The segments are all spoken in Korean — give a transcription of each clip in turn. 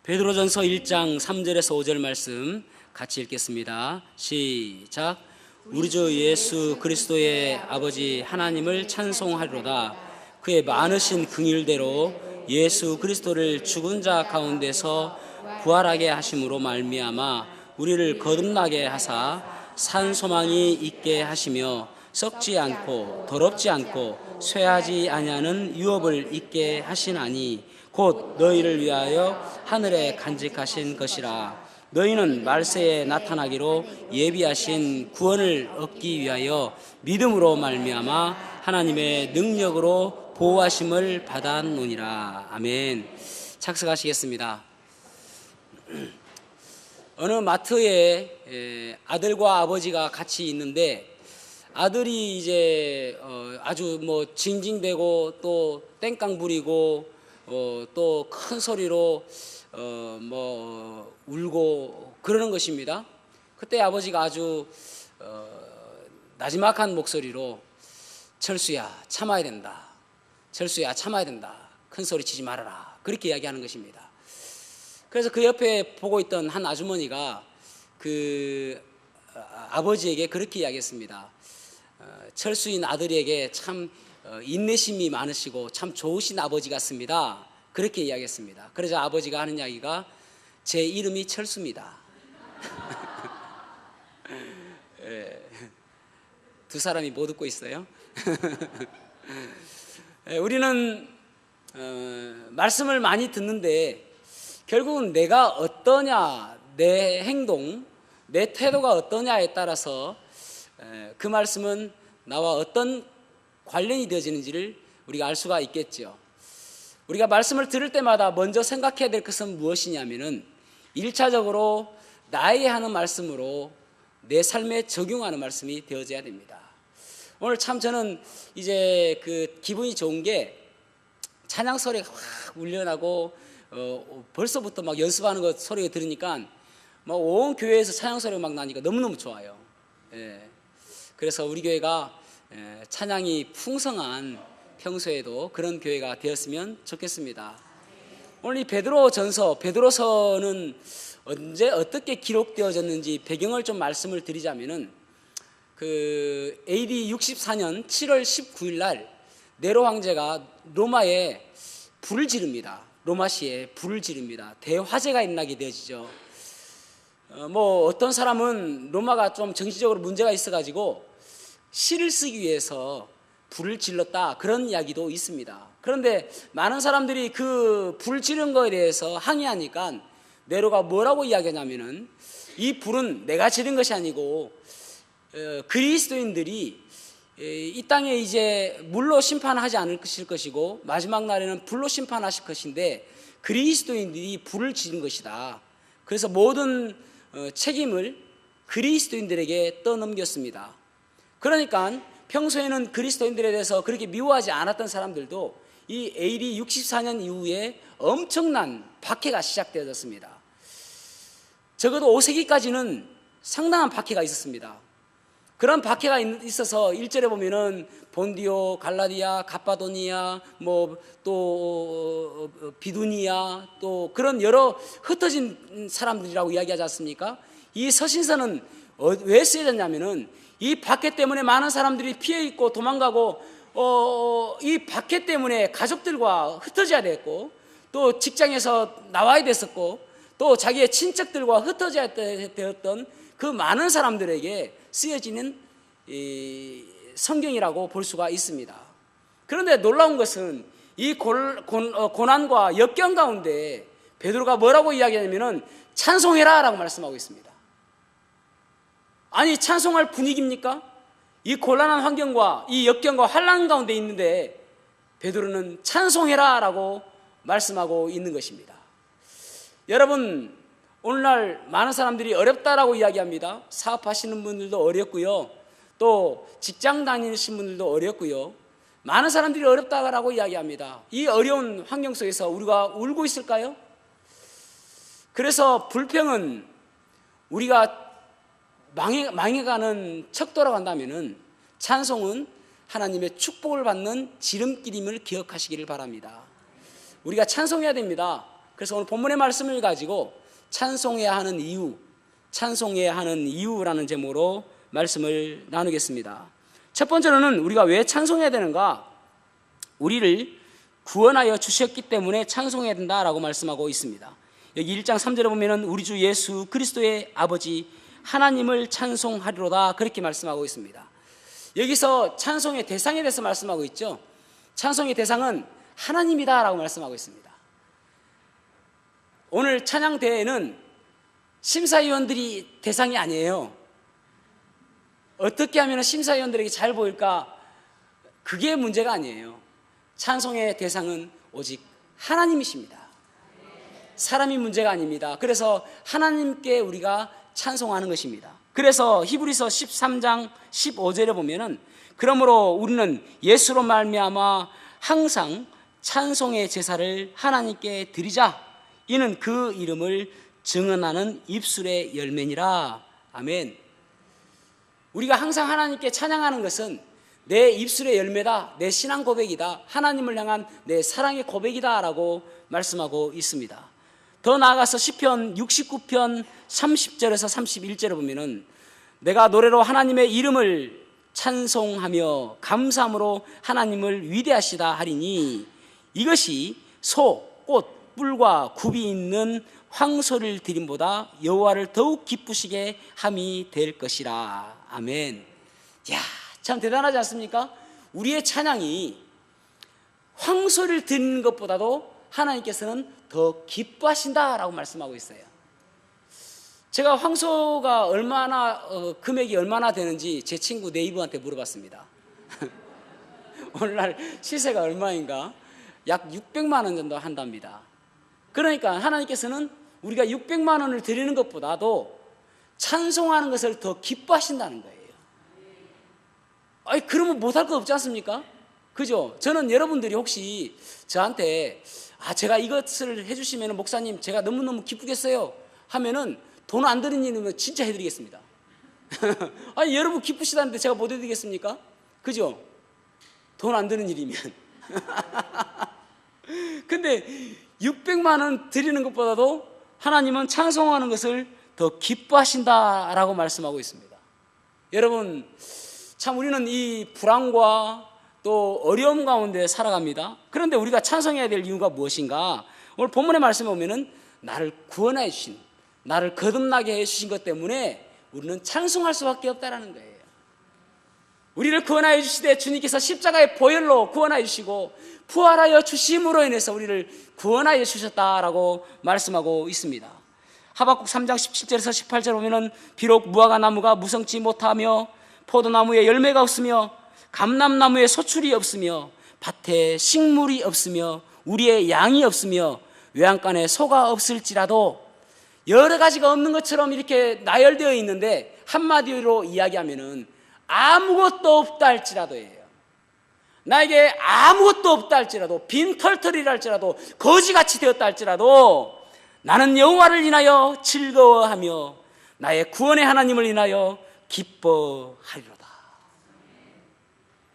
베드로전서 1장 3절에서 5절 말씀 같이 읽겠습니다. 시작. 우리 주 예수 그리스도의 아버지 하나님을 찬송하리로다. 그의 많으신 긍휼대로 예수 그리스도를 죽은 자 가운데서 부활하게 하심으로 말미암아 우리를 거듭나게 하사 산 소망이 있게 하시며 썩지 않고 더럽지 않고 쇠하지 아니하는 유업을 있게 하시나니 곧 너희를 위하여 하늘에 간직하신 것이라. 너희는 말세에 나타나기로 예비하신 구원을 얻기 위하여 믿음으로 말미암아 하나님의 능력으로 보호하심을 받았노니라. 아멘. 착석하시겠습니다. 어느 마트에 아들과 아버지가 같이 있는데 아들이 이제 아주 징징대고 또 땡깡 부리고 또 큰 소리로 울고 그러는 것입니다. 그때 아버지가 아주 나지막한 목소리로 철수야 참아야 된다. 철수야 참아야 된다. 큰 소리 치지 말아라. 그렇게 이야기하는 것입니다. 그래서 그 옆에 보고 있던 한 아주머니가 그 아버지에게 그렇게 이야기했습니다. 철수인 아들에게 참 인내심이 많으시고 참 좋으신 아버지 같습니다. 그렇게 이야기했습니다. 그래서 아버지가 하는 이야기가 제 이름이 철수입니다. 두 사람이 못 웃고 있어요. 우리는 말씀을 많이 듣는데 결국은 내가 어떠냐, 내 행동, 내 태도가 어떠냐에 따라서 그 말씀은 나와 어떤 관련이 되어지는지를 우리가 알 수가 있겠죠. 우리가 말씀을 들을 때마다 먼저 생각해야 될 것은 무엇이냐면은 1차적으로 나에게 하는 말씀으로 내 삶에 적용하는 말씀이 되어져야 됩니다. 오늘 참 저는 이제 그 기분이 좋은 게 찬양 소리가 확 울려나고 벌써부터 막 연습하는 것 소리가 들으니까 막 온 교회에서 찬양 소리가 막 나니까 너무너무 좋아요. 그래서 우리 교회가 찬양이 풍성한 평소에도 그런 교회가 되었으면 좋겠습니다. 오늘 이 베드로서는 언제 어떻게 기록되어졌는지 배경을 좀 말씀을 드리자면은 그 AD 64년 7월 19일 날 네로 황제가 로마에 불을 지릅니다. 로마시에 불을 지릅니다. 대화재가 일어나게 되어지죠. 어떤 사람은 로마가 좀 정치적으로 문제가 있어가지고 시를 쓰기 위해서 불을 질렀다 그런 이야기도 있습니다. 그런데 많은 사람들이 그 불 지른 거에 대해서 항의하니까 네로가 뭐라고 이야기하냐면은 이 불은 내가 지른 것이 아니고 그리스도인들이 이 땅에 이제 물로 심판하지 않을 것이고 마지막 날에는 불로 심판하실 것인데 그리스도인들이 불을 지른 것이다. 그래서 모든 책임을 그리스도인들에게 떠넘겼습니다. 그러니까 평소에는 그리스도인들에 대해서 그렇게 미워하지 않았던 사람들도 이 AD 64년 이후에 엄청난 박해가 시작되어졌습니다. 적어도 5세기까지는 상당한 박해가 있었습니다. 그런 박해가 있어서 1절에 보면은 본디오, 갈라디아, 갑바도니아, 또 비두니아, 또 그런 여러 흩어진 사람들이라고 이야기하지 않습니까? 이 서신서는 왜 쓰여졌냐면은 이 박해 때문에 많은 사람들이 피해 있고 도망가고 이 박해 때문에 가족들과 흩어져야 됐고 또 직장에서 나와야 됐었고 또 자기의 친척들과 흩어져야 되었던 그 많은 사람들에게 쓰여지는 성경이라고 볼 수가 있습니다. 그런데 놀라운 것은 이 고난과 역경 가운데 베드로가 뭐라고 이야기하냐면은 찬송해라 라고 말씀하고 있습니다. 아니 찬송할 분위기입니까? 이 곤란한 환경과 이 역경과 환난 가운데 있는데 베드로는 찬송해라 라고 말씀하고 있는 것입니다. 여러분 오늘날 많은 사람들이 어렵다라고 이야기합니다. 사업하시는 분들도 어렵고요. 또 직장 다니시는 분들도 어렵고요. 많은 사람들이 어렵다라고 이야기합니다. 이 어려운 환경 속에서 우리가 울고 있을까요? 그래서 불평은 우리가 망해가는 척도라고 한다면은 찬송은 하나님의 축복을 받는 지름길임을 기억하시기를 바랍니다. 우리가 찬송해야 됩니다. 그래서 오늘 본문의 말씀을 가지고 찬송해야 하는 이유, 찬송해야 하는 이유라는 제목으로 말씀을 나누겠습니다. 첫 번째로는 우리가 왜 찬송해야 되는가? 우리를 구원하여 주셨기 때문에 찬송해야 된다라고 말씀하고 있습니다. 여기 1장 3절에 보면은 우리 주 예수 그리스도의 아버지 하나님을 찬송하리로다, 그렇게 말씀하고 있습니다. 여기서 찬송의 대상에 대해서 말씀하고 있죠. 찬송의 대상은 하나님이다라고 말씀하고 있습니다. 오늘 찬양대회는 심사위원들이 대상이 아니에요. 어떻게 하면 심사위원들에게 잘 보일까? 그게 문제가 아니에요. 찬송의 대상은 오직 하나님이십니다. 사람이 문제가 아닙니다. 그래서 하나님께 우리가 찬송하는 것입니다. 그래서 히브리서 13장 15절에 보면은 그러므로 우리는 예수로 말미암아 항상 찬송의 제사를 하나님께 드리자. 이는 그 이름을 증언하는 입술의 열매니라. 아멘. 우리가 항상 하나님께 찬양하는 것은 내 입술의 열매다, 내 신앙 고백이다, 하나님을 향한 내 사랑의 고백이다 라고 말씀하고 있습니다. 더 나아가서 시편 69편 30절에서 31절에 보면은 내가 노래로 하나님의 이름을 찬송하며 감사함으로 하나님을 위대하시다 하리니 이것이 소, 꽃, 뿔과 굽이 있는 황소를 드림보다 여호와를 더욱 기쁘시게 함이 될 것이라. 아멘. 야, 참 대단하지 않습니까? 우리의 찬양이 황소를 드리는 것보다도 하나님께서는 더 기뻐하신다라고 말씀하고 있어요. 제가 황소가 얼마나 금액이 얼마나 되는지 제 친구 네이버한테 물어봤습니다. 오늘날 시세가 얼마인가? 약 600만 원 정도 한답니다. 그러니까 하나님께서는 우리가 600만 원을 드리는 것보다도 찬송하는 것을 더 기뻐하신다는 거예요. 아니, 그러면 못할 거 없지 않습니까? 그죠? 저는 여러분들이 혹시 저한테 제가 이것을 해주시면 목사님 제가 너무너무 기쁘겠어요 하면은 돈 안 드는 일이면 진짜 해드리겠습니다. 아니, 여러분 기쁘시다는데 제가 못 해드리겠습니까? 그죠? 돈 안 드는 일이면. 근데 600만 원 드리는 것보다도 하나님은 찬송하는 것을 더 기뻐하신다라고 말씀하고 있습니다. 여러분, 참 우리는 이 불안과 또 어려움 가운데 살아갑니다. 그런데 우리가 찬송해야 될 이유가 무엇인가? 오늘 본문의 말씀에 보면은 나를 구원해 주신, 나를 거듭나게 해주신 것 때문에 우리는 찬송할 수밖에 없다라는 거예요. 우리를 구원하여 주시되 주님께서 십자가의 보혈로 구원하여 주시고 부활하여 주심으로 인해서 우리를 구원하여 주셨다라고 말씀하고 있습니다. 하박국 3장 17절에서 18절 보면은 비록 무화과 나무가 무성치 못하며 포도나무에 열매가 없으며 감람나무에 소출이 없으며 밭에 식물이 없으며 우리의 양이 없으며 외양간에 소가 없을지라도, 여러 가지가 없는 것처럼 이렇게 나열되어 있는데 한마디로 이야기하면은 아무것도 없다 할지라도예요. 나에게 아무것도 없다 할지라도, 빈털털이라 할지라도, 거지같이 되었다 할지라도 나는 여호와를 인하여 즐거워하며 나의 구원의 하나님을 인하여 기뻐하리로다.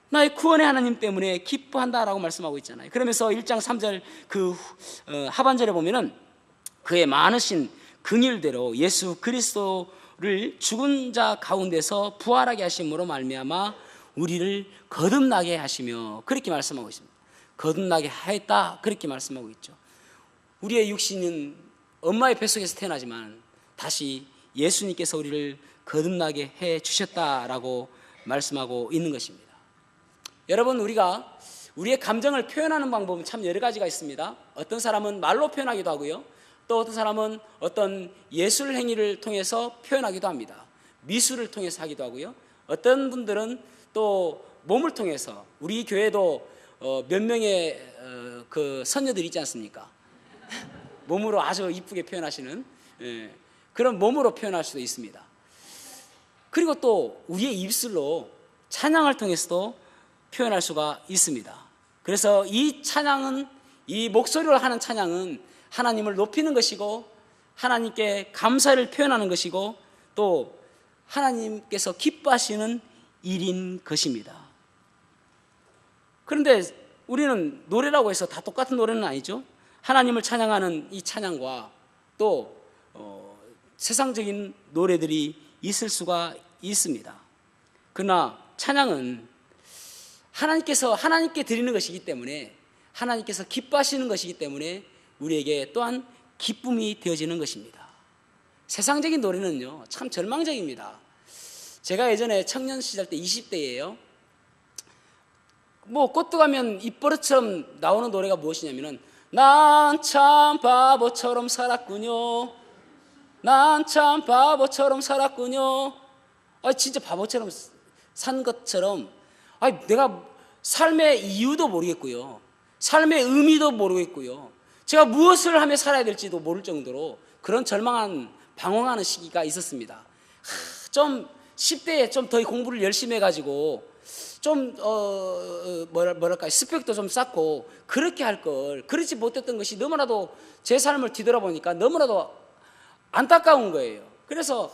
나의 구원의 하나님 때문에 기뻐한다라고 말씀하고 있잖아요. 그러면서 1장 3절 그 하반절에 보면은 그의 많으신 긍휼대로 예수 그리스도를 죽은 자 가운데서 부활하게 하심으로 말미암아 우리를 거듭나게 하시며, 그렇게 말씀하고 있습니다. 거듭나게 하였다, 그렇게 말씀하고 있죠. 우리의 육신은 엄마의 뱃속에서 태어나지만 다시 예수님께서 우리를 거듭나게 해 주셨다라고 말씀하고 있는 것입니다. 여러분, 우리가 우리의 감정을 표현하는 방법은 참 여러 가지가 있습니다. 어떤 사람은 말로 표현하기도 하고요, 또 어떤 사람은 어떤 예술 행위를 통해서 표현하기도 합니다. 미술을 통해서 하기도 하고요, 어떤 분들은 또 몸을 통해서, 우리 교회도 몇 명의 그 선녀들이 있지 않습니까? 몸으로 아주 이쁘게 표현하시는, 그런 몸으로 표현할 수도 있습니다. 그리고 또 우리의 입술로 찬양을 통해서도 표현할 수가 있습니다. 그래서 이 찬양은, 이 목소리로 하는 찬양은 하나님을 높이는 것이고 하나님께 감사를 표현하는 것이고 또 하나님께서 기뻐하시는 일인 것입니다. 그런데 우리는 노래라고 해서 다 똑같은 노래는 아니죠. 하나님을 찬양하는 이 찬양과 또 세상적인 노래들이 있을 수가 있습니다. 그러나 찬양은 하나님께 드리는 것이기 때문에, 하나님께서 기뻐하시는 것이기 때문에 우리에게 또한 기쁨이 되어지는 것입니다. 세상적인 노래는요, 참 절망적입니다. 제가 예전에 청년 시절 때 20대예요. 꽃도 가면 입버릇처럼 나오는 노래가 무엇이냐면은, 난 참 바보처럼 살았군요. 난 참 바보처럼 살았군요. 진짜 바보처럼 산 것처럼, 내가 삶의 이유도 모르겠고요, 삶의 의미도 모르겠고요, 제가 무엇을 하며 살아야 될지도 모를 정도로 그런 절망한, 방황하는 시기가 있었습니다. 좀 10대에 좀 더 공부를 열심히 해가지고 좀 뭐랄까 스펙도 좀 쌓고 그렇게 할 걸, 그렇지 못했던 것이 너무나도 제 삶을 뒤돌아보니까 너무나도 안타까운 거예요. 그래서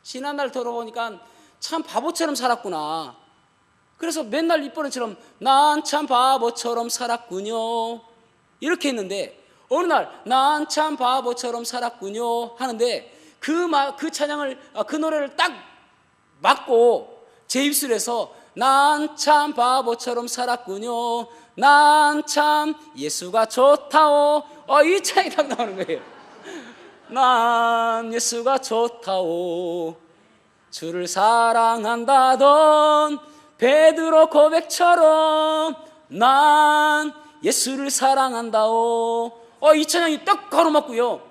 지난날 돌아보니까 참 바보처럼 살았구나. 그래서 맨날 입버릇처럼 난 참 바보처럼 살았군요 이렇게 했는데, 어느 날 난 참 바보처럼 살았군요 하는데 그 찬양을, 그 노래를 딱 맞고 제 입술에서 난 참 바보처럼 살았군요, 난 참 예수가 좋다오, 이 찬양이 딱 나오는 거예요. 난 예수가 좋다오, 주를 사랑한다던 베드로 고백처럼 난 예수를 사랑한다오. 이 찬양이 딱 가로막고요.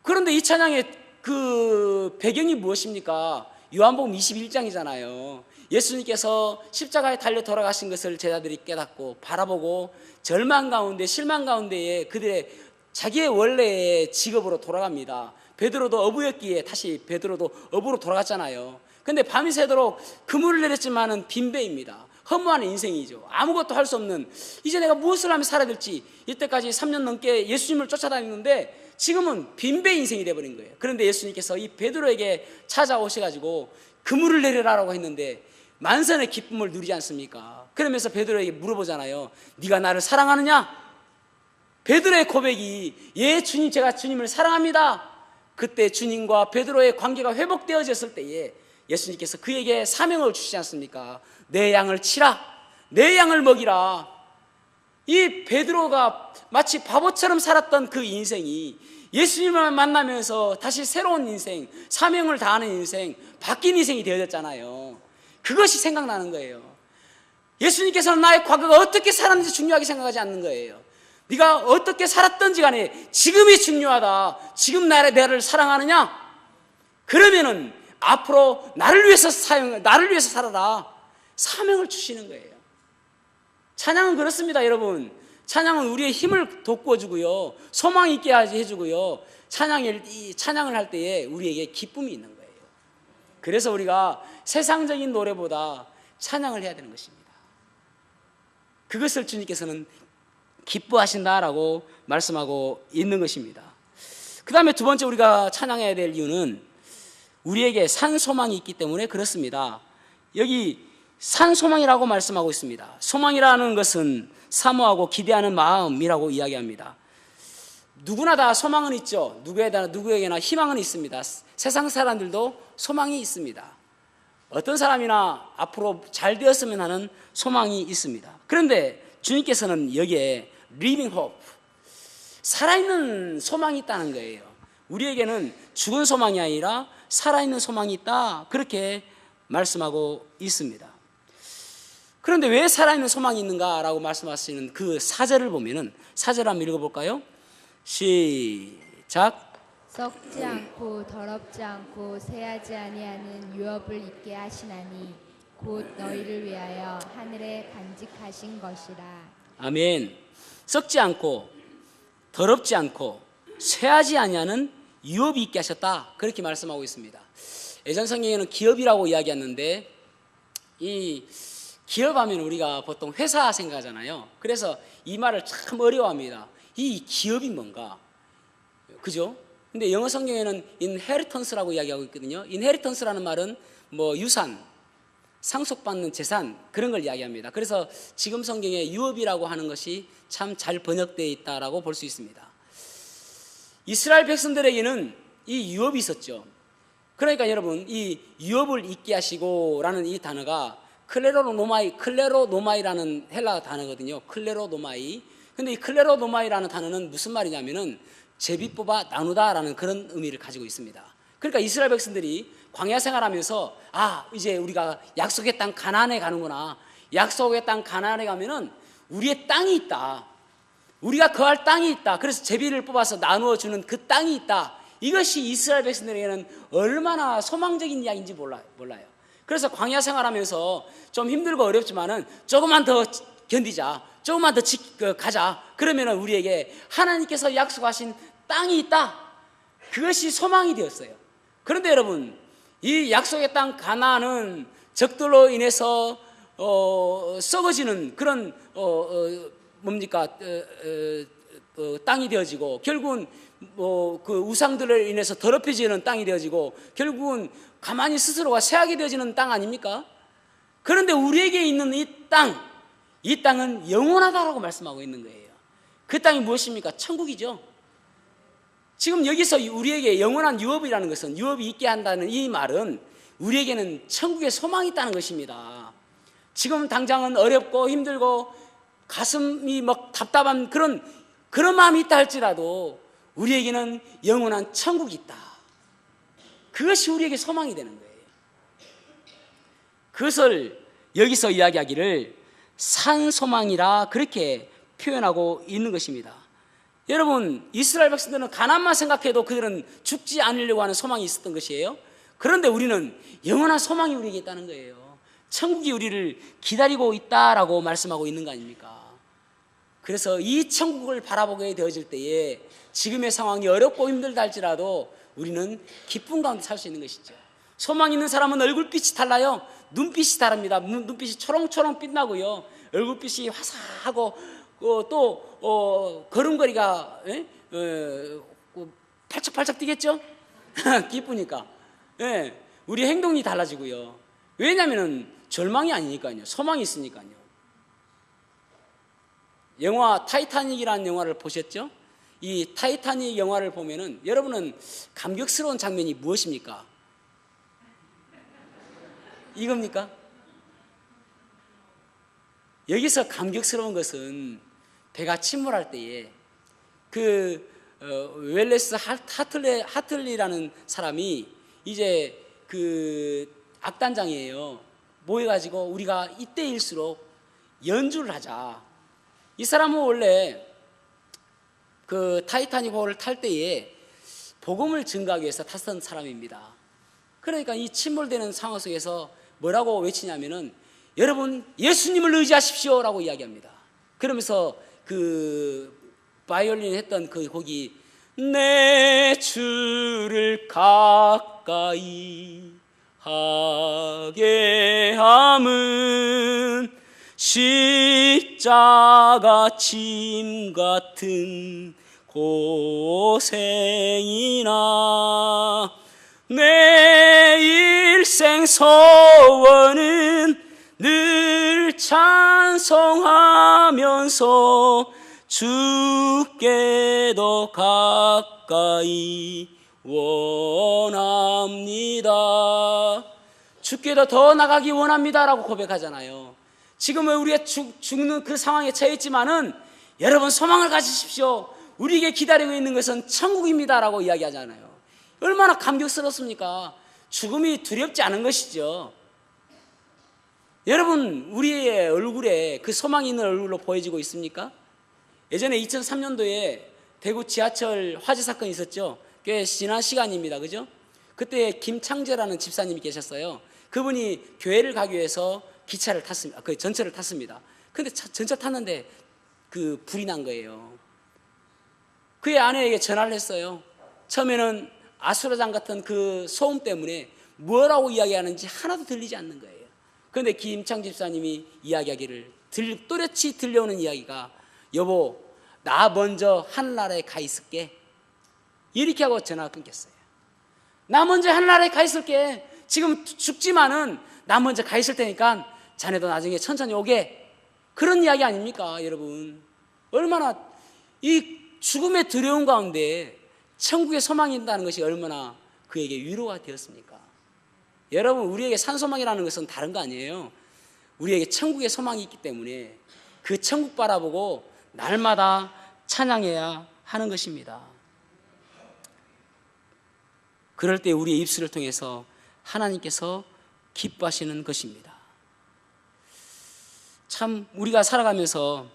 그런데 이 찬양의 그 배경이 무엇입니까? 요한복음 21장이잖아요. 예수님께서 십자가에 달려 돌아가신 것을 제자들이 깨닫고 바라보고 절망 가운데, 실망 가운데에 그들의 자기의 원래의 직업으로 돌아갑니다. 베드로도 어부였기에 다시 베드로도 어부로 돌아갔잖아요. 근데 밤이 새도록 그물을 내렸지만은 빈배입니다. 허무한 인생이죠. 아무것도 할 수 없는, 이제 내가 무엇을 하며 살아야 될지, 이때까지 3년 넘게 예수님을 쫓아다녔는데 지금은 빈배 인생이 되어버린 거예요. 그런데 예수님께서 이 베드로에게 찾아오셔가지고 그물을 내려라라고 했는데 만선의 기쁨을 누리지 않습니까? 그러면서 베드로에게 물어보잖아요. 네가 나를 사랑하느냐? 베드로의 고백이, 예 주님, 제가 주님을 사랑합니다. 그때 주님과 베드로의 관계가 회복되어졌을 때에 예수님께서 그에게 사명을 주시지 않습니까? 내 양을 치라, 내 양을 먹이라. 이 베드로가 마치 바보처럼 살았던 그 인생이 예수님을 만나면서 다시 새로운 인생, 사명을 다하는 인생, 바뀐 인생이 되어졌잖아요. 그것이 생각나는 거예요. 예수님께서는 나의 과거가 어떻게 살았는지 중요하게 생각하지 않는 거예요. 네가 어떻게 살았던지 간에 지금이 중요하다. 지금 나를 사랑하느냐? 그러면은 앞으로 나를 위해서 살아라. 사명을 주시는 거예요. 찬양은 그렇습니다, 여러분. 찬양은 우리의 힘을 돋궈주고요, 소망 있게 해주고요, 찬양을 할 때에 우리에게 기쁨이 있는 거예요. 그래서 우리가 세상적인 노래보다 찬양을 해야 되는 것입니다. 그것을 주님께서는 기뻐하신다라고 말씀하고 있는 것입니다. 그 다음에 두 번째 우리가 찬양해야 될 이유는 우리에게 산 소망이 있기 때문에 그렇습니다. 여기 산 소망이라고 말씀하고 있습니다. 소망이라는 것은 사모하고 기대하는 마음이라고 이야기합니다. 누구나 다 소망은 있죠. 누구에게나 희망은 있습니다. 세상 사람들도 소망이 있습니다. 어떤 사람이나 앞으로 잘 되었으면 하는 소망이 있습니다. 그런데 주님께서는 여기에 living hope, 살아있는 소망이 있다는 거예요. 우리에게는 죽은 소망이 아니라 살아있는 소망이 있다, 그렇게 말씀하고 있습니다. 그런데 왜 살아있는 소망이 있는가라고 말씀하시는 그 사절을 보면은, 사절 한번 읽어볼까요? 시작. 썩지 않고 더럽지 않고 새하지 아니하는 유업을 있게 하시나니 곧 너희를 위하여 하늘에 간직하신 것이라. 아멘. 썩지 않고 더럽지 않고 쇠하지 아니하는 유업이 있게 하셨다, 그렇게 말씀하고 있습니다. 예전 성경에는 기업이라고 이야기했는데, 이 기업하면 우리가 보통 회사 생각하잖아요. 그래서 이 말을 참 어려워합니다. 이 기업이 뭔가, 그죠? 근데 영어 성경에는 inheritance라고 이야기하고 있거든요. inheritance라는 말은 유산, 상속받는 재산, 그런 걸 이야기합니다. 그래서 지금 성경에 유업이라고 하는 것이 참 잘 번역되어 있다라고 볼 수 있습니다. 이스라엘 백성들에게는 이 유업이 있었죠. 그러니까 여러분, 이 유업을 잊게 하시고라는 이 단어가 클레로노마이라는 헬라 단어거든요. 클레로노마이. 근데 이 클레로노마이라는 단어는 무슨 말이냐면은 제비 뽑아 나누다라는 그런 의미를 가지고 있습니다. 그러니까 이스라엘 백성들이 광야 생활하면서 이제 우리가 약속의 땅 가나안에 가는구나. 약속의 땅 가나안에 가면은 우리의 땅이 있다. 우리가 거할 땅이 있다. 그래서 제비를 뽑아서 나누어 주는 그 땅이 있다. 이것이 이스라엘 백성들에게는 얼마나 소망적인 이야기인지 몰라요. 그래서 광야 생활하면서 좀 힘들고 어렵지만은 조금만 더 견디자. 조금만 더 가자. 그러면은 우리에게 하나님께서 약속하신 땅이 있다. 그것이 소망이 되었어요. 그런데 여러분, 이 약속의 땅 가나안은 적들로 인해서 썩어지는 그런 땅이 되어지고, 결국은 그 우상들을 인해서 더럽혀지는 땅이 되어지고, 결국은 가만히 스스로가 쇠하게 되어지는 땅 아닙니까? 그런데 우리에게 있는 이 땅은 영원하다라고 말씀하고 있는 거예요. 그 땅이 무엇입니까? 천국이죠. 지금 여기서 우리에게 영원한 유업이라는 것은, 유업이 있게 한다는 이 말은 우리에게는 천국의 소망이 있다는 것입니다. 지금 당장은 어렵고 힘들고 가슴이 막 답답한 그런 마음이 있다 할지라도 우리에게는 영원한 천국이 있다. 그것이 우리에게 소망이 되는 거예요. 그것을 여기서 이야기하기를 산소망이라 그렇게 표현하고 있는 것입니다. 여러분, 이스라엘 백성들은 가난만 생각해도 그들은 죽지 않으려고 하는 소망이 있었던 것이에요. 그런데 우리는 영원한 소망이 우리에게 있다는 거예요. 천국이 우리를 기다리고 있다라고 말씀하고 있는 거 아닙니까? 그래서 이 천국을 바라보게 되어질 때에 지금의 상황이 어렵고 힘들다 할지라도 우리는 기쁨 가운데 살 수 있는 것이죠. 소망 있는 사람은 얼굴빛이 달라요. 눈빛이 다릅니다. 눈빛이 초롱초롱 빛나고요. 얼굴빛이 화사하고 또 걸음걸이가 팔짝팔짝 뛰겠죠? 기쁘니까. 우리 행동이 달라지고요. 왜냐하면 절망이 아니니까요. 소망이 있으니까요. 영화 타이타닉이라는 영화를 보셨죠? 이 타이타닉 영화를 보면은 여러분은 감격스러운 장면이 무엇입니까? 이겁니까? 여기서 감격스러운 것은 배가 침몰할 때에 웰레스 하틀리라는 사람이 이제 악단장이에요. 모여가지고 우리가 이때일수록 연주를 하자. 이 사람은 원래 타이타닉호를 탈 때에 복음을 증가하기 위해서 탔던 사람입니다. 그러니까 이 침몰되는 상황 속에서 뭐라고 외치냐면은 여러분 예수님을 의지하십시오라고 이야기합니다. 그러면서 바이올린 했던 그 곡이 내 주를 가까이 하게 함은 십자가 짐 같은 고생이나 내 일생 소원은 늘 찬송하면서 주께 더 가까이 원합니다. 주께 더 나가기 원합니다라고 고백하잖아요. 지금은 우리가 죽는 그 상황에 처했지만은 여러분 소망을 가지십시오. 우리에게 기다리고 있는 것은 천국입니다라고 이야기하잖아요. 얼마나 감격스럽습니까? 죽음이 두렵지 않은 것이죠. 여러분 우리의 얼굴에 그 소망이 있는 얼굴로 보여지고 있습니까? 예전에 2003년도에 대구 지하철 화재 사건이 있었죠. 꽤 지난 시간입니다. 그죠? 그때 김창재라는 집사님이 계셨어요. 그분이 교회를 가기 위해서 기차를 탔습니다. 전철을 탔습니다. 근데 전철 탔는데 불이 난 거예요. 그의 아내에게 전화를 했어요. 처음에는 아수라장 같은 그 소음 때문에 뭐라고 이야기하는지 하나도 들리지 않는 거예요. 그런데 김창 집사님이 이야기하기를 또렷이 들려오는 이야기가 여보 나 먼저 하늘나라에 가 있을게 이렇게 하고 전화가 끊겼어요. 나 먼저 하늘나라에 가 있을게. 지금 죽지만은 나 먼저 가 있을 테니까 자네도 나중에 천천히 오게. 그런 이야기 아닙니까, 여러분? 얼마나 이 죽음의 두려움 가운데 천국의 소망이 있다는 것이 얼마나 그에게 위로가 되었습니까? 여러분, 우리에게 산소망이라는 것은 다른 거 아니에요. 우리에게 천국의 소망이 있기 때문에 그 천국 바라보고 날마다 찬양해야 하는 것입니다. 그럴 때 우리의 입술을 통해서 하나님께서 기뻐하시는 것입니다. 참 우리가 살아가면서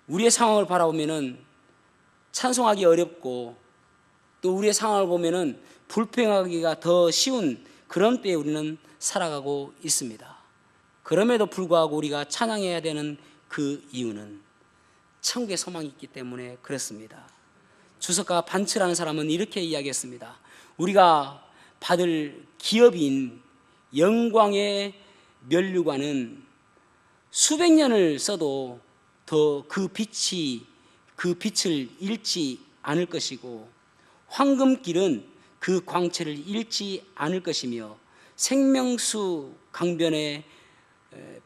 우리의 상황을 바라보면은 찬송하기 어렵고 또 우리의 상황을 보면은 불평하기가 더 쉬운 그런 때에 우리는 살아가고 있습니다. 그럼에도 불구하고 우리가 찬양해야 되는 그 이유는 천국의 소망이 있기 때문에 그렇습니다. 주석가 반츠라는 사람은 이렇게 이야기했습니다. 우리가 받을 기업인 영광의 면류관은 수백 년을 써도 더 그 빛을 잃지 않을 것이고, 황금길은 그 광채를 잃지 않을 것이며, 생명수 강변에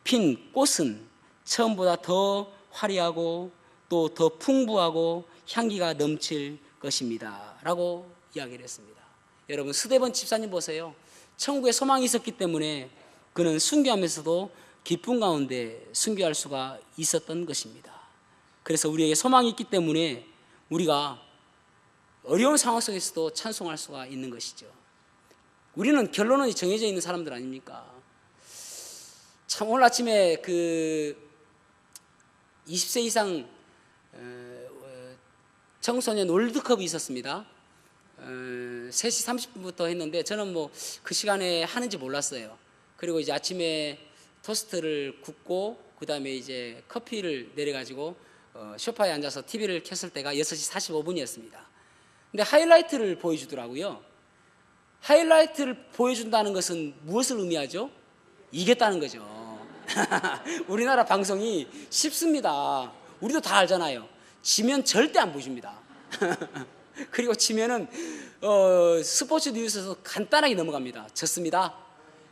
핀 꽃은 처음보다 더 화려하고 또 더 풍부하고 향기가 넘칠 것입니다 라고 이야기를 했습니다. 여러분, 스데반 집사님 보세요. 천국에 소망이 있었기 때문에 그는 순교하면서도 기쁨 가운데 순교할 수가 있었던 것입니다. 그래서 우리에게 소망이 있기 때문에 우리가 어려운 상황 속에서도 찬송할 수가 있는 것이죠. 우리는 결론은 정해져 있는 사람들 아닙니까? 참 오늘 아침에 그 20세 이상 청소년 월드컵이 있었습니다. 3시 30분부터 했는데 저는 뭐 그 시간에 하는지 몰랐어요. 그리고 이제 아침에 토스트를 굽고 그 다음에 이제 커피를 내려가지고 소파에 앉아서 TV를 켰을 때가 6시 45분이었습니다. 근데 하이라이트를 보여주더라고요. 하이라이트를 보여준다는 것은 무엇을 의미하죠? 이겼다는 거죠. 우리나라 방송이 쉽습니다. 우리도 다 알잖아요. 지면 절대 안 보여줍니다. 그리고 지면은 스포츠 뉴스에서 간단하게 넘어갑니다. 졌습니다.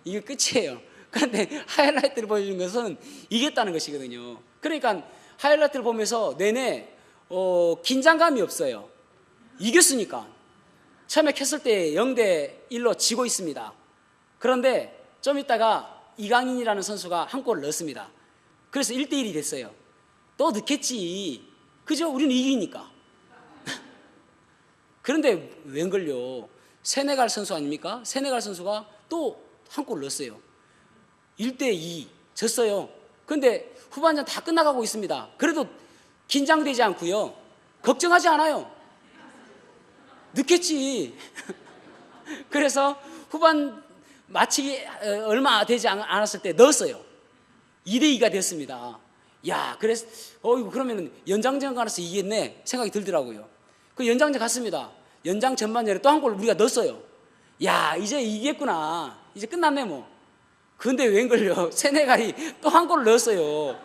이게 끝이에요. 그런데 하이라이트를 보여주는 것은 이겼다는 것이거든요. 그러니까 하이라이트를 보면서 내내 긴장감이 없어요. 이겼으니까. 처음에 켰을 때 0대1로 지고 있습니다. 그런데 좀 있다가 이강인이라는 선수가 한 골을 넣었습니다. 그래서 1대1이 됐어요. 또 넣겠지. 그죠? 우리는 이기니까. 그런데 웬걸요? 세네갈 선수 아닙니까? 세네갈 선수가 또 한 골 넣었어요. 1대2 졌어요. 그런데 후반전 다 끝나가고 있습니다. 그래도 긴장되지 않고요. 걱정하지 않아요. 넣겠지. 그래서 후반 마치기 얼마 되지 않았을 때 넣었어요. 2대2가 됐습니다. 야, 그래서 그러면 연장전 가서 이겼네 생각이 들더라고요. 그 연장전 갔습니다. 연장 전반전에 또 한 골 우리가 넣었어요. 야, 이제 이겼구나. 이제 끝났네 뭐. 근데 웬걸요? 세네갈이 또 한 골을 넣었어요.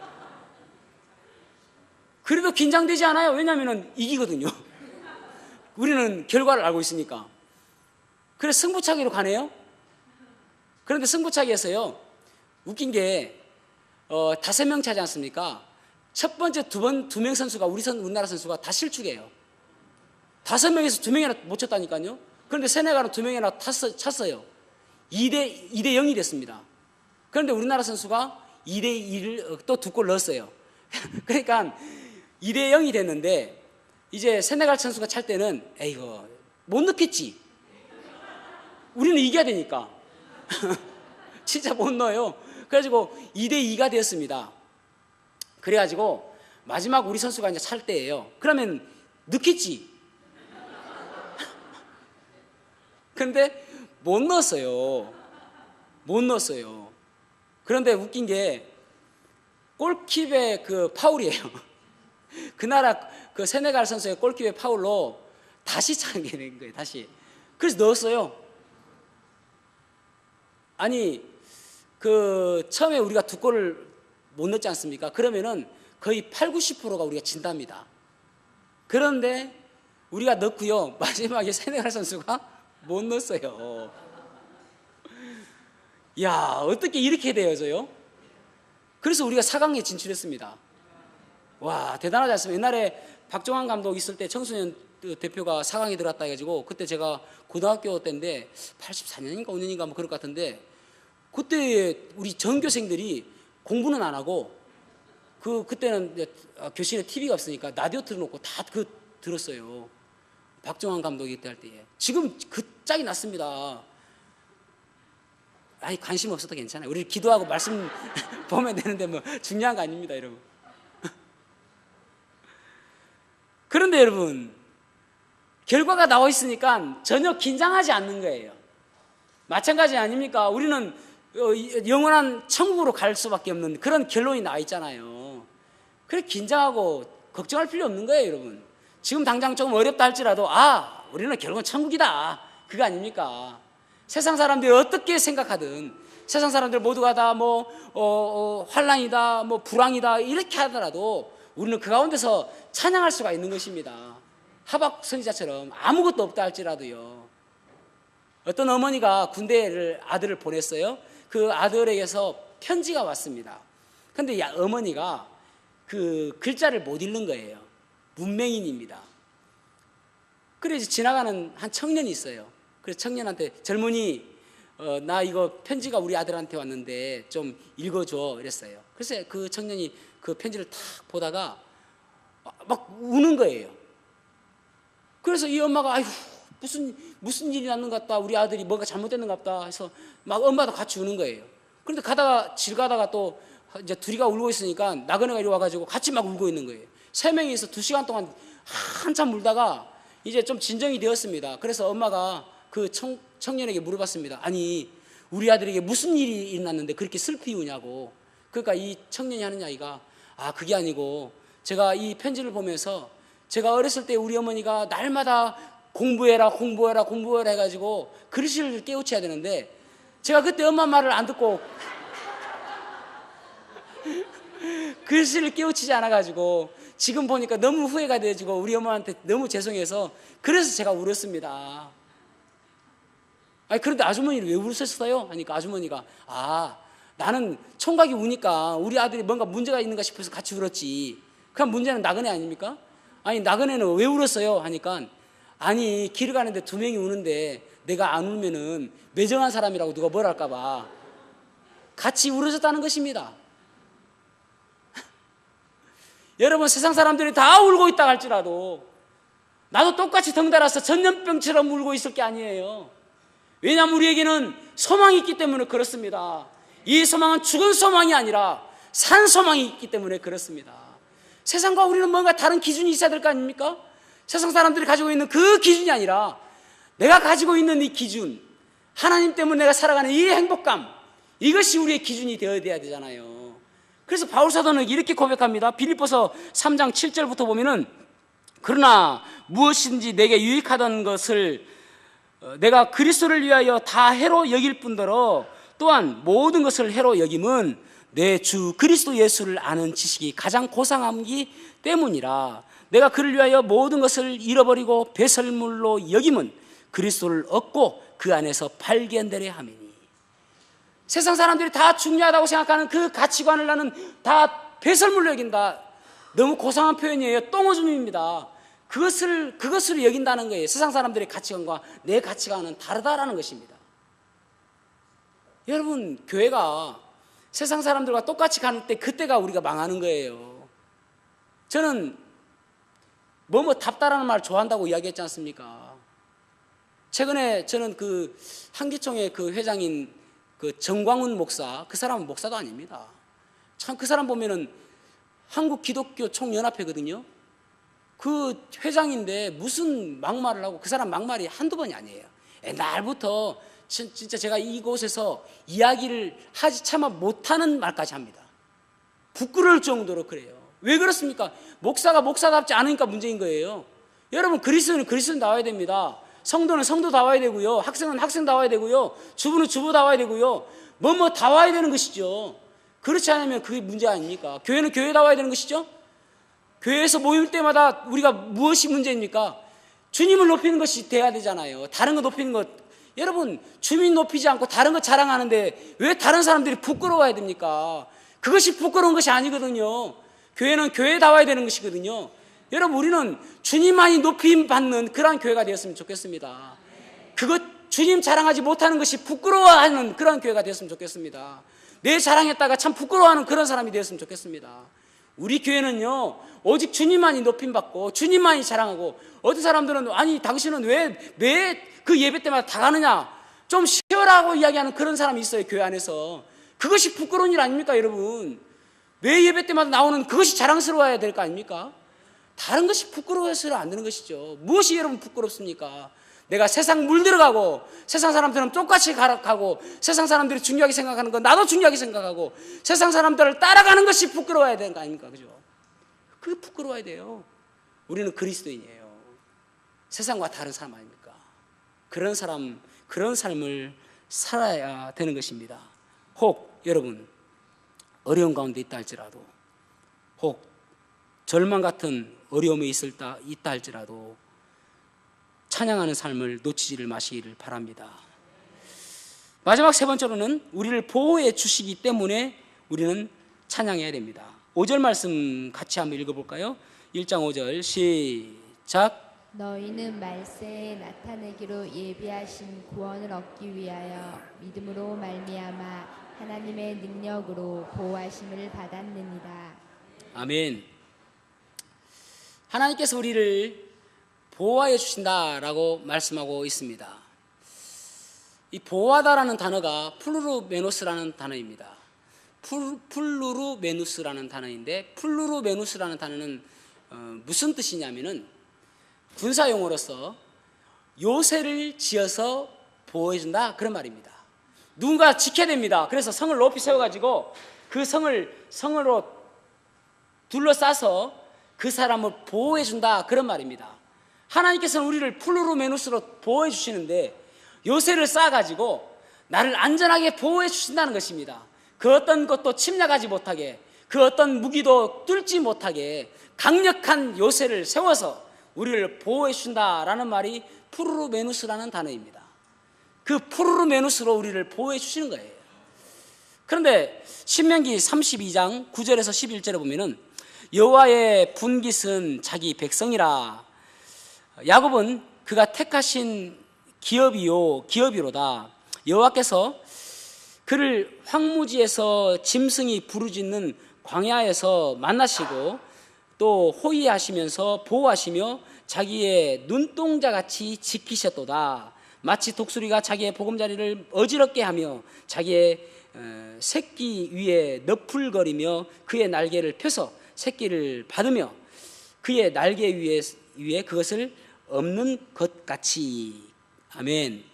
그래도 긴장되지 않아요. 왜냐하면 이기거든요. 우리는 결과를 알고 있으니까. 그래서 승부차기로 가네요. 그런데 승부차기에서요, 웃긴 게 5명 차지 않습니까? 첫 번째 두 명 선수가 우리나라 선수가 다 실축이에요. 5명에서 2명이나 못 쳤다니까요. 그런데 세네갈은 2명이나 찼어요. 2대 0이 됐습니다. 그런데 우리나라 선수가 2대2를 또 2골 넣었어요. 그러니까 2대 0이 됐는데 이제 세네갈 선수가 찰 때는 에이고 못 넣겠지. 우리는 이겨야 되니까. 진짜 못 넣어요. 그래가지고 2대2가 되었습니다. 그래가지고 마지막 우리 선수가 이제 찰 때예요. 그러면 넣겠지. 그런데 못 넣었어요. 못 넣었어요. 그런데 웃긴 게 골킵의 그 파울이에요. 그 나라 그 세네갈 선수의 골킵의 파울로 다시 차게 된 거예요. 다시. 그래서 넣었어요. 아니 그 처음에 우리가 2골을 못 넣지 않습니까? 그러면은 거의 80~90%가 우리가 진답니다. 그런데 우리가 넣고요. 마지막에 세네갈 선수가 못 넣었어요. 야, 어떻게 이렇게 되어져요? 그래서 우리가 4강에 진출했습니다. 와, 대단하지 않습니까? 옛날에 박종환 감독 있을 때 청소년 대표가 4강에 들어갔다 해가지고, 그때 제가 고등학교 때인데 84년인가 5년인가 뭐 그럴 것 같은데, 그때 우리 전교생들이 공부는 안 하고 그때는 이제 교실에 TV가 없으니까 라디오 틀어놓고 다 들었어요. 박종환 감독이 그때 할 때에. 지금 그 짝이 났습니다. 아니, 관심 없어도 괜찮아요. 우리 기도하고 말씀 보면 되는데 뭐 중요한 거 아닙니다, 여러분. 그런데 여러분, 결과가 나와 있으니까 전혀 긴장하지 않는 거예요. 마찬가지 아닙니까? 우리는 영원한 천국으로 갈 수밖에 없는 그런 결론이 나와 있잖아요. 그래 긴장하고 걱정할 필요 없는 거예요, 여러분. 지금 당장 조금 어렵다 할지라도 우리는 결국은 천국이다, 그거 아닙니까? 세상 사람들이 어떻게 생각하든, 세상 사람들 모두가 다 환난이다, 불황이다 이렇게 하더라도 우리는 그 가운데서 찬양할 수가 있는 것입니다. 하박 선지자처럼 아무것도 없다 할지라도요. 어떤 어머니가 군대를 아들을 보냈어요. 그 아들에게서 편지가 왔습니다. 그런데 어머니가 그 글자를 못 읽는 거예요. 문맹인입니다. 그래서 지나가는 한 청년이 있어요. 그래서 청년한테, 젊은이, 나 이거 편지가 우리 아들한테 왔는데 좀 읽어줘 이랬어요. 그래서 그 청년이 그 편지를 탁 보다가 막 우는 거예요. 그래서 이 엄마가 아이고 무슨 일이 났는 것 같다, 우리 아들이 뭔가 잘못됐는가 보다 해서 막 엄마도 같이 우는 거예요. 그런데 질 가다가 또 이제 둘이가 울고 있으니까 나그네가 이리 와가지고 같이 막 울고 있는 거예요. 3명이서 2시간 동안 한참 울다가 이제 좀 진정이 되었습니다. 그래서 엄마가 그 청년에게 물어봤습니다. 아니, 우리 아들에게 무슨 일이 일어났는데 그렇게 슬피 우냐고. 그러니까 이 청년이 하는 이야기가, 그게 아니고 제가 이 편지를 보면서 제가 어렸을 때 우리 어머니가 날마다 공부해라 해가지고 글씨를 깨우쳐야 되는데 제가 그때 엄마 말을 안 듣고 글씨를 깨우치지 않아가지고 지금 보니까 너무 후회가 돼가지고 우리 엄마한테 너무 죄송해서 그래서 제가 울었습니다. 그런데 아주머니는 왜 울으셨어요? 하니까 아주머니가 나는 총각이 우니까 우리 아들이 뭔가 문제가 있는가 싶어서 같이 울었지. 그럼 문제는 나그네 아닙니까? 아니, 나그네는 왜 울었어요? 하니까 길을 가는데 2명이 우는데 내가 안 울면은 매정한 사람이라고 누가 뭐라 할까봐 같이 울어졌다는 것입니다. 여러분, 세상 사람들이 다 울고 있다 할지라도 나도 똑같이 덩달아서 전염병처럼 울고 있을 게 아니에요. 왜냐하면 우리에게는 소망이 있기 때문에 그렇습니다. 이 소망은 죽은 소망이 아니라 산 소망이 있기 때문에 그렇습니다. 세상과 우리는 뭔가 다른 기준이 있어야 될 거 아닙니까? 세상 사람들이 가지고 있는 그 기준이 아니라 내가 가지고 있는 이 기준, 하나님 때문에 내가 살아가는 이 행복감, 이것이 우리의 기준이 되어야 되잖아요. 그래서 바울 사도는 이렇게 고백합니다. 빌립보서 3장 7절부터 보면은, 그러나 무엇인지 내게 유익하던 것을 내가 그리스도를 위하여 다 해로 여길 뿐더러 또한 모든 것을 해로 여김은 내 주 그리스도 예수를 아는 지식이 가장 고상함기 때문이라. 내가 그를 위하여 모든 것을 잃어버리고 배설물로 여김은 그리스도를 얻고 그 안에서 발견되려 함이니. 세상 사람들이 다 중요하다고 생각하는 그 가치관을 나는 다 배설물로 여긴다. 너무 고상한 표현이에요. 똥오줌입니다. 그것을 여긴다는 거예요. 세상 사람들의 가치관과 내 가치관은 다르다라는 것입니다. 여러분, 교회가 세상 사람들과 똑같이 가는 때 그때가 우리가 망하는 거예요. 저는 답다라는 말 좋아한다고 이야기했지 않습니까? 최근에 저는 그 한기총의 그 회장인 그 정광훈 목사, 그 사람은 목사도 아닙니다. 참 그 사람 보면은 한국 기독교 총연합회거든요. 그 회장인데 무슨 막말을 하고, 그 사람 막말이 한두 번이 아니에요. 옛날부터 진짜 제가 이곳에서 이야기를 하지 차마 못하는 말까지 합니다. 부끄러울 정도로 그래요. 왜 그렇습니까? 목사가 목사답지 않으니까 문제인 거예요. 여러분, 그리스도는 나와야 됩니다. 성도는 성도 나와야 되고요. 학생은 학생 나와야 되고요. 주부는 주부 나와야 되고요. 다 와야 되는 것이죠. 그렇지 않으면 그게 문제 아닙니까? 교회는 교회 나와야 되는 것이죠. 교회에서 모일 때마다 우리가 무엇이 문제입니까? 주님을 높이는 것이 돼야 되잖아요. 다른 거 높이는 것, 여러분, 주민 높이지 않고 다른 것 자랑하는데 왜 다른 사람들이 부끄러워야 됩니까? 그것이 부끄러운 것이 아니거든요. 교회는 교회다워야 되는 것이거든요. 여러분, 우리는 주님만이 높임 받는 그러한 교회가 되었으면 좋겠습니다. 그것 주님 자랑하지 못하는 것이 부끄러워하는 그런 교회가 되었으면 좋겠습니다. 내 자랑했다가 참 부끄러워하는 그런 사람이 되었으면 좋겠습니다. 우리 교회는요, 오직 주님만이 높임 받고 주님만이 자랑하고, 어떤 사람들은 아니 당신은 왜 그 예배 때마다 다 가느냐, 좀 쉬어라고 이야기하는 그런 사람이 있어요. 교회 안에서. 그것이 부끄러운 일 아닙니까? 여러분, 매 예배 때마다 나오는 그것이 자랑스러워야 될 거 아닙니까? 다른 것이 부끄러워서는 안 되는 것이죠. 무엇이 여러분 부끄럽습니까? 내가 세상 물들어가고 세상 사람들은 똑같이 가고 세상 사람들이 중요하게 생각하는 건 나도 중요하게 생각하고 세상 사람들을 따라가는 것이 부끄러워야 되는 거 아닙니까? 그죠? 그게 부끄러워야 돼요. 우리는 그리스도인이에요. 세상과 다른 사람 아닙니까? 그런 사람, 그런 삶을 살아야 되는 것입니다. 혹 여러분 어려운 가운데 있다 할지라도, 혹 절망 같은 어려움에 있다 할지라도 찬양하는 삶을 놓치지를 마시기를 바랍니다. 마지막 세 번째로는 우리를 보호해 주시기 때문에 우리는 찬양해야 됩니다. 5절 말씀 같이 한번 읽어볼까요? 1장 5절 시작. 너희는 말세에 나타내기로 예비하신 구원을 얻기 위하여 믿음으로 말미암아 하나님의 능력으로 보호하심을 받았느니라. 아멘. 하나님께서 우리를 보호하여 주신다라고 말씀하고 있습니다. 이 보호하다라는 단어가 플루루메누스라는 단어입니다. 플루루메누스라는 단어인데, 플루루메누스라는 단어는 무슨 뜻이냐면은 군사용어로서 요새를 지어서 보호해준다, 그런 말입니다. 누군가 지켜야 됩니다. 그래서 성을 높이 세워가지고 그 성으로 둘러싸서 그 사람을 보호해준다, 그런 말입니다. 하나님께서는 우리를 플루루메누스로 보호해 주시는데 요새를 쌓아가지고 나를 안전하게 보호해 주신다는 것입니다. 그 어떤 것도 침략하지 못하게, 그 어떤 무기도 뚫지 못하게 강력한 요새를 세워서 우리를 보호해 주신다라는 말이 플루루메누스라는 단어입니다. 그 플루루메누스로 우리를 보호해 주시는 거예요. 그런데 신명기 32장 9절에서 11절에 보면은 여호와의 분깃은 자기 백성이라, 야곱은 그가 택하신 기업이로다. 여호와께서 그를 황무지에서 짐승이 부르짖는 광야에서 만나시고 또 호위하시면서 보호하시며 자기의 눈동자같이 지키셨도다. 마치 독수리가 자기의 보금자리를 어지럽게 하며 자기의 새끼 위에 너풀거리며 그의 날개를 펴서 새끼를 받으며 그의 날개 위에 그것을 없는 것 같이. 아멘.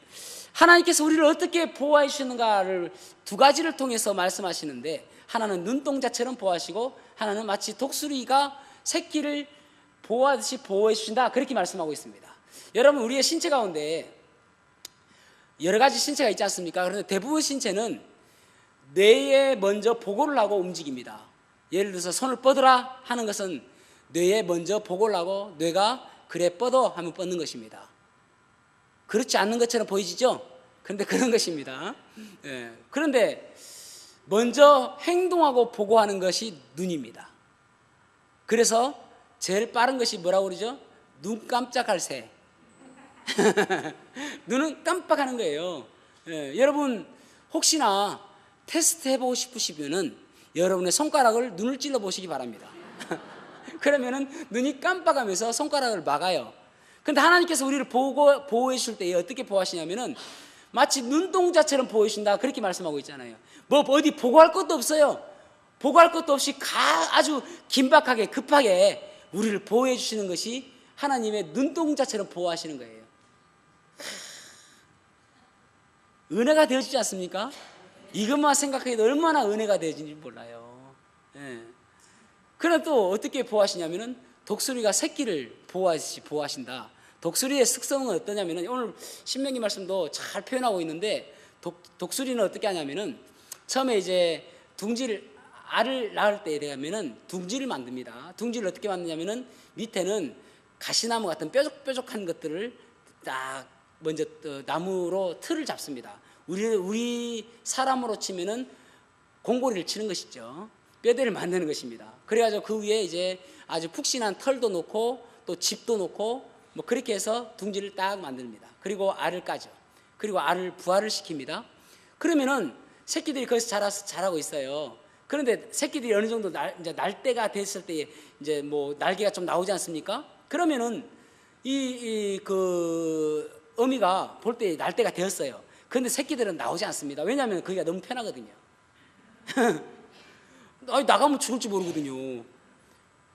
하나님께서 우리를 어떻게 보호해 주시는가를 두 가지를 통해서 말씀하시는데, 하나는 눈동자처럼 보호하시고 하나는 마치 독수리가 새끼를 보호하듯이 보호해 주신다, 그렇게 말씀하고 있습니다. 여러분, 우리의 신체 가운데 여러 가지 신체가 있지 않습니까? 그런데 대부분 신체는 뇌에 먼저 보고를 하고 움직입니다. 예를 들어서 손을 뻗으라 하는 것은 뇌에 먼저 보고를 하고 뇌가 그래 뻗어 하면 뻗는 것입니다. 그렇지 않는 것처럼 보이시죠? 그런데 그런 것입니다. 그런데 먼저 행동하고 보고하는 것이 눈입니다. 그래서 제일 빠른 것이 뭐라고 그러죠? 눈 깜짝할 새. 눈은 깜빡하는 거예요. 여러분 혹시나 테스트 해보고 싶으시면은 여러분의 손가락을 눈을 찔러 보시기 바랍니다. 그러면은 눈이 깜빡하면서 손가락을 막아요. 그런데 하나님께서 우리를 보호해 주실 때 어떻게 보호하시냐면은 마치 눈동자처럼 보호해 주신다, 그렇게 말씀하고 있잖아요. 뭐 어디 보고할 것도 없어요. 보고할 것도 없이 아주 긴박하게 급하게 우리를 보호해 주시는 것이 하나님의 눈동자처럼 보호하시는 거예요. 은혜가 되어지지 않습니까? 이것만 생각해도 얼마나 은혜가 되어지는지 몰라요. 그럼 또 어떻게 보호하시냐면은 독수리가 새끼를 보호하듯이 보호하신다. 독수리의 특성은 어떠냐면은 오늘 신명기 말씀도 잘 표현하고 있는데, 독수리는 어떻게 하냐면은 처음에 이제 알을 낳을 때에 되면은 둥지를 만듭니다. 둥지를 어떻게 만드냐면은 밑에는 가시나무 같은 뾰족뾰족한 것들을 딱 먼저 나무로 틀을 잡습니다. 우리 사람으로 치면은 공고리를 치는 것이죠. 뼈대를 만드는 것입니다. 그래가지고 그 위에 이제 아주 푹신한 털도 놓고 또 집도 놓고 뭐 그렇게 해서 둥지를 딱 만듭니다. 그리고 알을 까죠. 그리고 알을 부화를 시킵니다. 그러면은 새끼들이 거기서 자라고 있어요. 그런데 새끼들이 어느 정도 이제 날 때가 됐을 때 이제 뭐 날개가 좀 나오지 않습니까? 그러면은 그 어미가 볼 때 날 때가 되었어요. 그런데 새끼들은 나오지 않습니다. 왜냐하면 거기가 너무 편하거든요. 나가면 죽을지 모르거든요.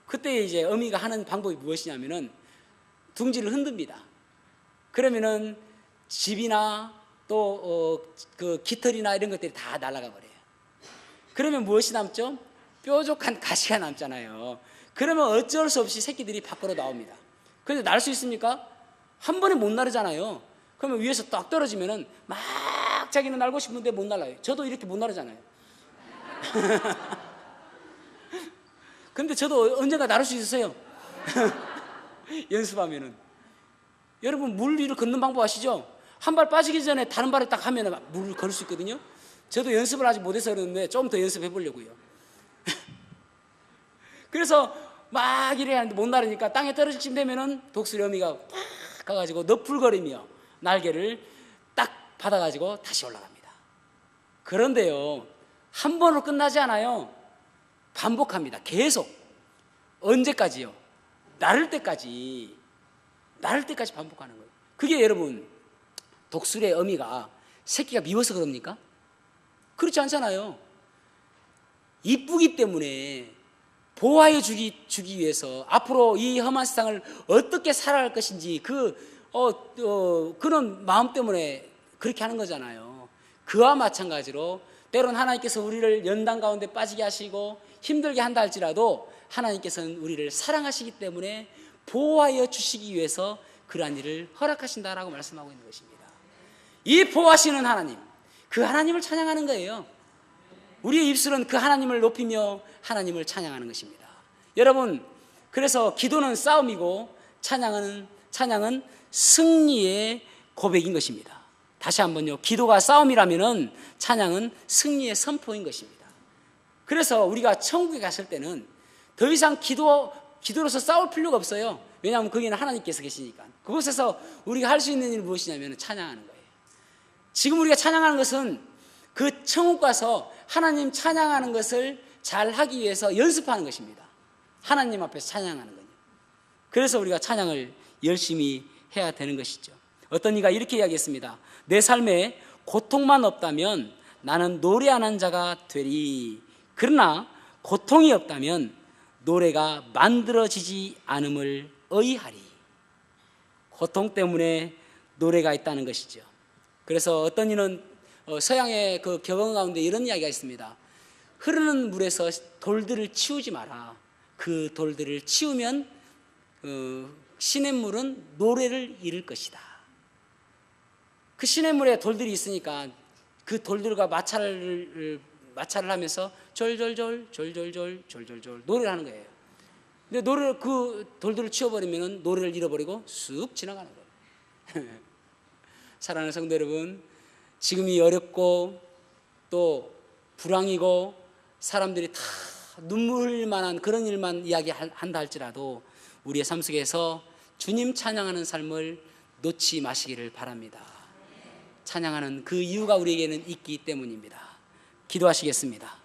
그때 이제 어미가 하는 방법이 무엇이냐면은 둥지를 흔듭니다. 그러면은 집이나 또 그 깃털이나 이런 것들이 다 날아가 버려요. 그러면 무엇이 남죠? 뾰족한 가시가 남잖아요. 그러면 어쩔 수 없이 새끼들이 밖으로 나옵니다. 그런데 날 수 있습니까? 한 번에 못 나르잖아요. 그러면 위에서 딱 떨어지면은 막 자기는 날고 싶은데 못 날아요. 저도 이렇게 못 나르잖아요. 근데 저도 언젠가 나를 수 있었어요. 연습하면은. 여러분 물 위를 걷는 방법 아시죠? 한 발 빠지기 전에 다른 발을 딱 하면 물을 걸을 수 있거든요. 저도 연습을 아직 못해서 그러는데 좀 더 연습해 보려고요. 그래서 막 이래야 하는데 못 나르니까 땅에 떨어질 쯤 되면은 독수리 어미가 팍 가가지고 너풀거리며 날개를 딱 받아가지고 다시 올라갑니다. 그런데요, 한 번으로 끝나지 않아요. 반복합니다. 계속. 언제까지요? 나를 때까지 반복하는 거예요. 그게 여러분 독수리의 어미가 새끼가 미워서 그럽니까? 그렇지 않잖아요. 이쁘기 때문에 보호하여 주기 위해서 앞으로 이 험한 세상을 어떻게 살아갈 것인지 그런 마음 때문에 그렇게 하는 거잖아요. 그와 마찬가지로 때론 하나님께서 우리를 연단 가운데 빠지게 하시고 힘들게 한다 할지라도 하나님께서는 우리를 사랑하시기 때문에 보호하여 주시기 위해서 그러한 일을 허락하신다라고 말씀하고 있는 것입니다. 이 보호하시는 하나님, 그 하나님을 찬양하는 거예요. 우리의 입술은 그 하나님을 높이며 하나님을 찬양하는 것입니다. 여러분, 그래서 기도는 싸움이고 찬양은 승리의 고백인 것입니다. 다시 한번요, 기도가 싸움이라면은 찬양은 승리의 선포인 것입니다. 그래서 우리가 천국에 갔을 때는 더 이상 기도로서 싸울 필요가 없어요. 왜냐하면 거기는 하나님께서 계시니까. 그곳에서 우리가 할 수 있는 일은 무엇이냐면 찬양하는 거예요. 지금 우리가 찬양하는 것은 그 천국 가서 하나님 찬양하는 것을 잘 하기 위해서 연습하는 것입니다. 하나님 앞에서 찬양하는 거예요. 그래서 우리가 찬양을 열심히 해야 되는 것이죠. 어떤 이가 이렇게 이야기했습니다. 내 삶에 고통만 없다면 나는 노래하는 자가 되리. 그러나 고통이 없다면 노래가 만들어지지 않음을 의하리. 고통 때문에 노래가 있다는 것이죠. 그래서 어떤 이는 서양의 그 격언 가운데 이런 이야기가 있습니다. 흐르는 물에서 돌들을 치우지 마라. 그 돌들을 치우면 시냇물은 노래를 잃을 것이다. 그 시냇물에 돌들이 있으니까 그 돌들과 마찰을 하면서 졸졸졸 노래를 하는 거예요. 근데 그 돌들을 치워버리면 노래를 잃어버리고 쑥 지나가는 거예요. 사랑하는 성도 여러분, 지금이 어렵고 또 불황이고 사람들이 다 눈물 흘릴 만한 그런 일만 이야기한다 할지라도 우리의 삶 속에서 주님 찬양하는 삶을 놓지 마시기를 바랍니다. 찬양하는 그 이유가 우리에게는 있기 때문입니다. 기도하시겠습니다.